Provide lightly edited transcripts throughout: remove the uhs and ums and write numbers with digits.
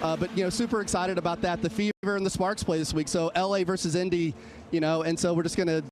But, super excited about that. The Fever and the Sparks play this week. So LA versus Indy, and so we're just going to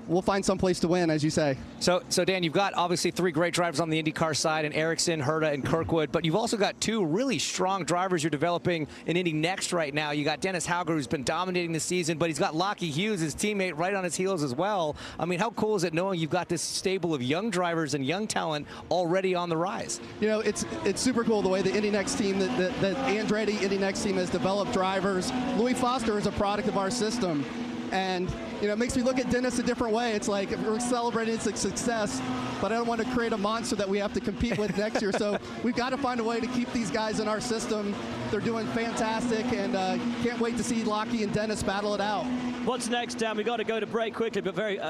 we'll find some place to win, as you say. So Dan, you've got obviously 3 great drivers on the IndyCar side, and Ericsson, Herta, and Kirkwood, but you've also got 2 really strong drivers you're developing in Indy Next right now. You got Dennis Hauger, who's been dominating this season, but he's got Lockie Hughes, his teammate, right on his heels as well. I mean, how cool is it knowing you've got this stable of young drivers and young talent already on the rise? It's super cool the way the Indy Next team, the Andretti Indy Next team has developed drivers. Louis Foster is a product of our system. And, it makes me look at Dennis a different way. It's like we're celebrating its success, but I don't want to create a monster that we have to compete with next year. So we've got to find a way to keep these guys in our system. They're doing fantastic, and can't wait to see Lockie and Dennis battle it out. What's next, Dan? We've got to go to break quickly, but very...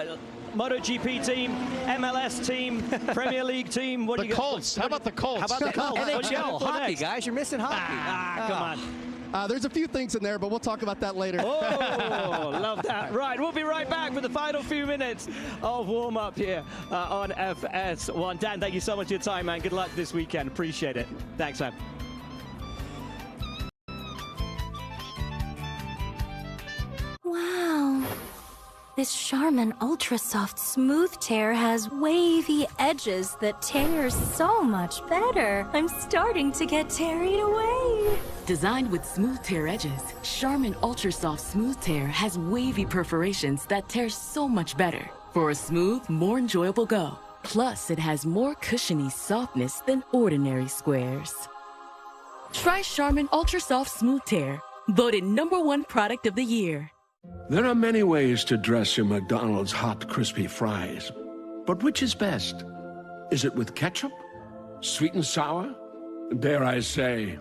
MotoGP team, MLS team, Premier League team. What do you got? Colts. How about the Colts? How about the Colts? NHL, hockey, guys. You're missing hockey. Come on. There's a few things in there, but we'll talk about that later. Oh, love that. Right, we'll be right back for the final few minutes of warm-up here on FS1. Dan, thank you so much for your time, man. Good luck this weekend. Appreciate it. Thanks, man. Wow. This Charmin Ultra Soft Smooth Tear has wavy edges that tear so much better. I'm starting to get tearied away. Designed with smooth tear edges, Charmin Ultra Soft Smooth Tear has wavy perforations that tear so much better for a smooth, more enjoyable go. Plus, it has more cushiony softness than ordinary squares. Try Charmin Ultra Soft Smooth Tear, voted #1 product of the year. There are many ways to dress your McDonald's hot, crispy fries. But which is best? Is it with ketchup? Sweet and sour? Dare I say,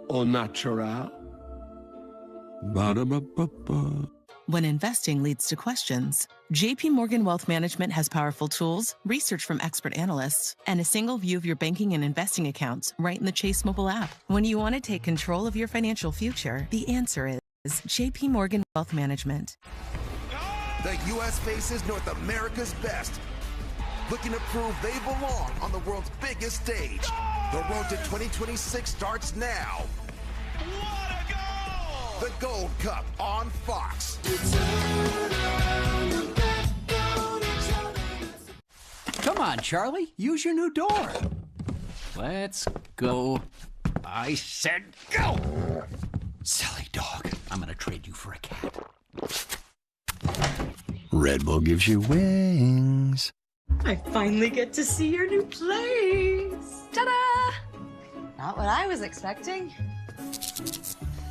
au natural? Ba-da-ba-ba-ba. When investing leads to questions, JP Morgan Wealth Management has powerful tools, research from expert analysts, and a single view of your banking and investing accounts right in the Chase mobile app. When you want to take control of your financial future, the answer is JP Morgan Wealth Management. The U.S. faces North America's best, looking to prove they belong on the world's biggest stage. The road to 2026 starts now. What a goal! The Gold Cup on Fox. Come on, Charlie. Use your new door. Let's go. I said go! Silly dog. I'm gonna trade you for a cat. Red Bull gives you wings. I finally get to see your new place. Ta-da! Not what I was expecting.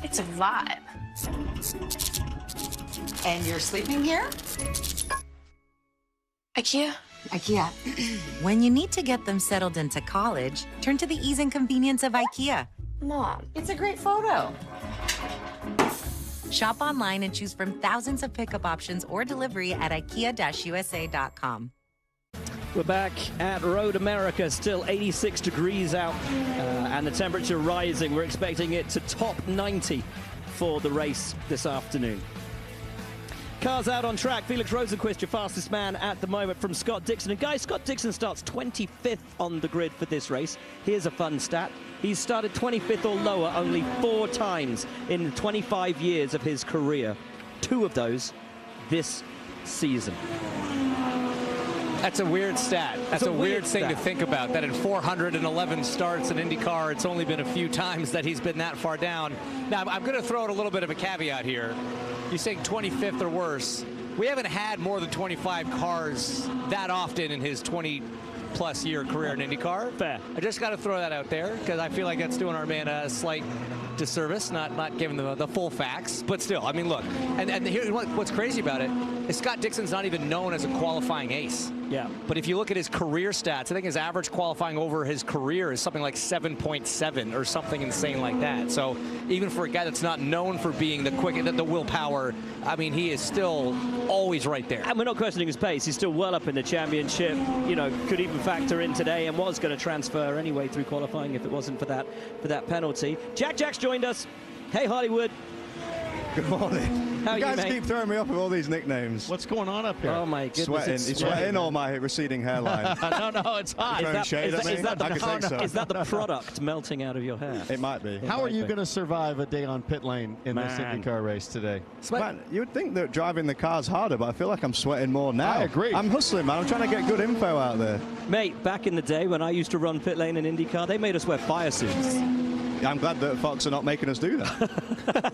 It's a vibe. And you're sleeping here? IKEA. IKEA. When you need to get them settled into college, turn to the ease and convenience of IKEA. Mom, it's a great photo. Shop online and choose from thousands of pickup options or delivery at IKEA-USA.com. We're back at Road America, still 86 degrees out, and the temperature rising. We're expecting it to top 90 for the race this afternoon. Cars out on track. Felix Rosenquist, your fastest man at the moment from Scott Dixon. And guys, Scott Dixon starts 25th on the grid for this race. Here's a fun stat. He's started 25th or lower only 4 times in 25 years of his career. 2 of those this season. That's a weird stat. That's a weird thing to think about, that in 411 starts in IndyCar, it's only been a few times that he's been that far down. Now, I'm going to throw out a little bit of a caveat here. You're saying 25th or worse. We haven't had more than 25 cars that often in his 20-plus year career in IndyCar. Fair. I just got to throw that out there because I feel like that's doing our man a slight disservice, not giving the full facts. But still, I mean, look, and here, what's crazy about it is Scott Dixon's not even known as a qualifying ace. Yeah. But if you look at his career stats, I think his average qualifying over his career is something like 7.7 or something insane like that. So even for a guy that's not known for being the quick, the willpower, I mean, he is still always right there. And we're not questioning his pace. He's still well up in the championship. You know, could even factor in today and was going to transfer anyway through qualifying if it wasn't for that penalty. Jack's joined us. Hey, Hollywood. Good morning. How You guys mate? keep throwing me off with all these nicknames. What's going on up here? Oh my goodness! Sweating. It's He's sweating or my receding hairline? No, it's hot. Throwing shade at me? Is that I could think so. is that the product melting out of your hair? It might be. How are you going to survive a day on pit lane in this IndyCar race today? Man, you would think that driving the car's harder, but I feel like I'm sweating more now. I agree. I'm hustling, man. I'm trying to get good info out there. Mate, back in the day when I used to run pit lane in IndyCar, they made us wear fire suits. I'm glad that Fox are not making us do that.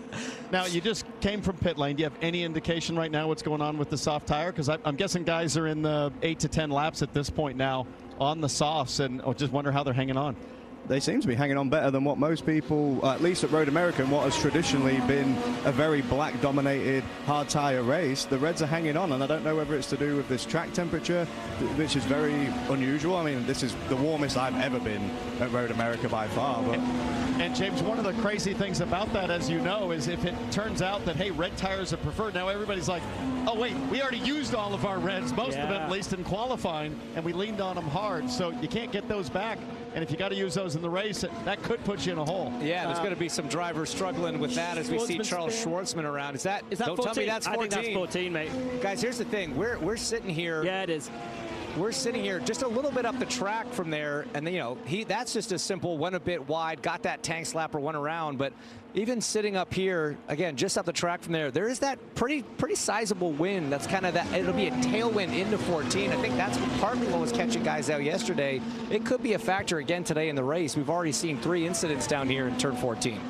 Now, you just came from pit lane. Do you have any indication right now what's going on with the soft tire? Because I'm guessing guys are in the 8 to 10 laps at this point now on the softs, and just wonder how they're hanging on. They seem to be hanging on better than what most people, at least at Road America, and what has traditionally been a very black-dominated hard tire race. The Reds are hanging on, and I don't know whether it's to do with this track temperature, which is very unusual. I mean, this is the warmest I've ever been at Road America by far. But And James, one of the crazy things about that, as you know, is if it turns out that, hey, red tires are preferred, now everybody's like, oh, wait, we already used all of our reds, most of them at least in qualifying, and we leaned on them hard, so you can't get those back. And if you got to use those in the race, that could put you in a hole. Yeah, there's going to be some drivers struggling with that as we see Charles Schwartzman around. Is that Don't 14? tell me that's 14. I think that's 14, mate. Guys, here's the thing. We're sitting here. Yeah, it is. We're sitting here just a little bit up the track from there, and that's just a simple went a bit wide, got that tank slapper, went around. But even sitting up here again, just up the track from there is that pretty sizable wind. That's kind of that. It'll be a tailwind into 14. I think that's partly what was catching guys out yesterday. It could be a factor again today in the race. We've already seen 3 incidents down here in turn 14.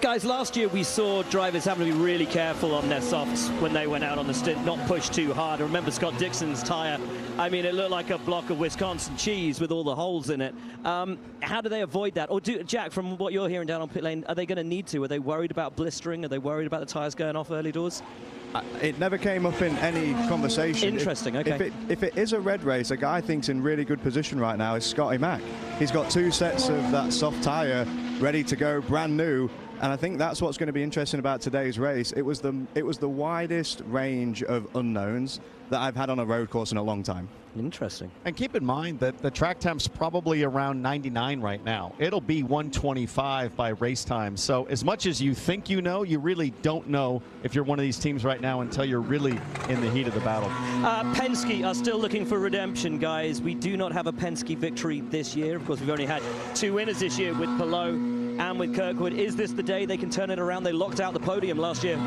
Guys, last year we saw drivers having to be really careful on their softs when they went out on the stint, not push too hard. I remember Scott Dixon's tire. I mean, it looked like a block of Wisconsin cheese with all the holes in it. How do they avoid that? Or Jack, from what you're hearing down on pit lane, are they going to need to? Are they worried about blistering? Are they worried about the tires going off early doors? It never came up in any conversation. Interesting, okay. If it is a red race, a guy I think's in really good position right now is Scotty Mack. He's got 2 sets of that soft tire ready to go, brand new. And I think that's what's going to be interesting about today's race. It was the widest range of unknowns that I've had on a road course in a long time. Interesting. And keep in mind that the track temp's probably around 99 right now. It'll be 125 by race time. So as much as you think you know, you really don't know if you're one of these teams right now until you're really in the heat of the battle. Penske are still looking for redemption, guys. We do not have a Penske victory this year. Of course, we've only had 2 winners this year with Palou and with Kirkwood. Is this the day they can turn it around? They locked out the podium last year.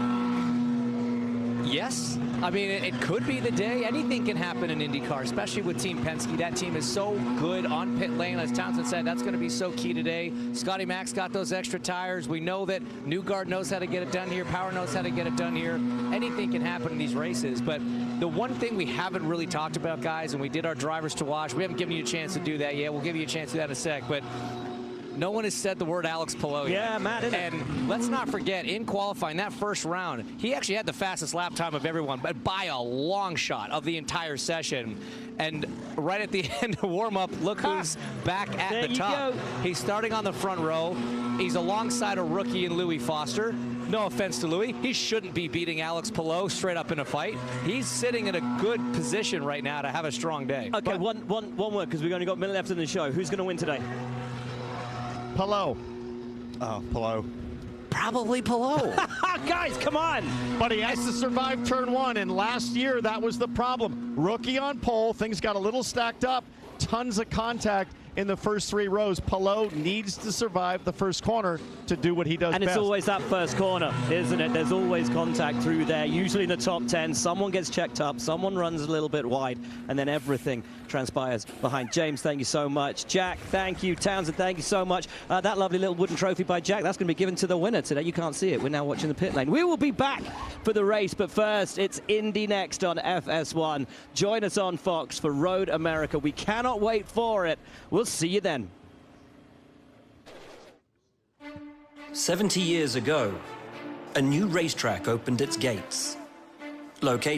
Yes. I mean, it could be the day. Anything can happen in IndyCar, especially with Team Penske. That team is so good on pit lane. As Townsend said, that's going to be so key today. Scotty Mack's got those extra tires. We know that Newgard knows how to get it done here. Power knows how to get it done here. Anything can happen in these races. But the one thing we haven't really talked about, guys, and we did our drivers to watch, we haven't given you a chance to do that yet. We'll give you a chance to do that in a sec. But no one has said the word Alex Palou yet. Yeah, Matt, isn't it? And let's not forget, in qualifying that first round, he actually had the fastest lap time of everyone, but by a long shot of the entire session. And right at the end of warm-up, look who's back at the top. He's starting on the front row. He's alongside a rookie in Louis Foster. No offense to Louis, he shouldn't be beating Alex Palou straight up in a fight. He's sitting in a good position right now to have a strong day. Okay, one word, because we've only got a minute left in the show. Who's going to win today? Palou. Oh, Palou. Probably Palou. Guys, come on. But he has to survive turn 1, and last year that was the problem. Rookie on pole, things got a little stacked up, tons of contact in the first 3 rows. Palou needs to survive the first corner to do what he does best. And it's always that first corner, isn't it? There's always contact through there, usually in the top 10. Someone gets checked up, someone runs a little bit wide, and then everything transpires behind. James, thank you so much. Jack, thank you. Townsend, thank you so much. That lovely little wooden trophy by Jack, that's going to be given to the winner today. You can't see it. We're now watching the pit lane. We will be back for the race, but first, it's Indy Next on FS1. Join us on Fox for Road America. We cannot wait for it. We'll see you then. 70 years ago, a new racetrack opened its gates. Located